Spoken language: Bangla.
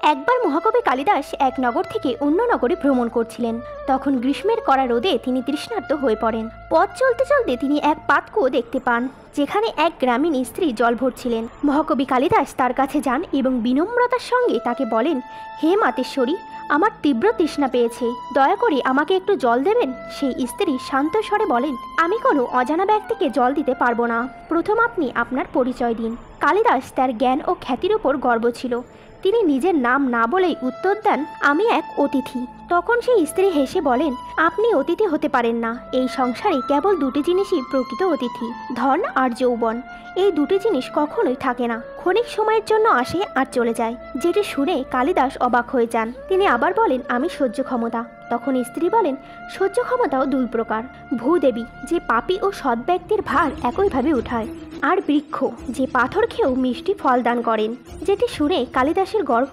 একবার মহাকবি কালিদাস এক নগর থেকে অন্য নগরে ভ্রমণ করছিলেন। তখন গ্রীষ্মের কড়া রোদে তিনি তৃষ্ণার্ত হয়ে পড়েন। পথ চলতে চলতে তিনি এক পাতকুয়ো দেখতে পান, যেখানে এক গ্রামীণ স্ত্রী জল ভরছিলেন। মহাকবি কালিদাস তার কাছে যান এবং বিনম্রতার সঙ্গে তাকে বলেন, হে মাতেশ্বরী, আমার তীব্র তৃষ্ণা পেয়েছে, দয়া করে আমাকে একটু জল দেবেন। সেই স্ত্রী শান্ত স্বরে বলেন, আমি কোনো অজানা ব্যক্তিকে জল দিতে পারবো না, প্রথম আপনি আপনার পরিচয় দিন। কালিদাস তার জ্ঞান ও খ্যাতির ওপর গর্ব ছিল। তিনি নিজের নাম না বলেই উত্তর দেন, আমি এক অতিথি। তখন সেই স্ত্রী হেসে বলেন, আপনি অতিথি হতে পারেন না। এই সংসারে কেবল দুটি জিনিসই প্রকৃত অতিথি, ধন আর যৌবন। এই দুটি জিনিস কখনোই থাকে না, ক্ষণিক সময়ের জন্য আসে আর চলে যায়। যেটি শুনে কালিদাস অবাক হয়ে যান। তিনি আবার বলেন, আমি সহ্য ক্ষমতা। তখন স্ত্রী বলেন, সহ্য ক্ষমতাও দুই প্রকার, ভূদেবী যে পাপী ও সৎ ব্যক্তির ভার একইভাবে উঠায়, আর বৃক্ষ যে পাথর খেয়েও মিষ্টি ফল দান করেন। যেটি শুনে কালিদাসের গর্ব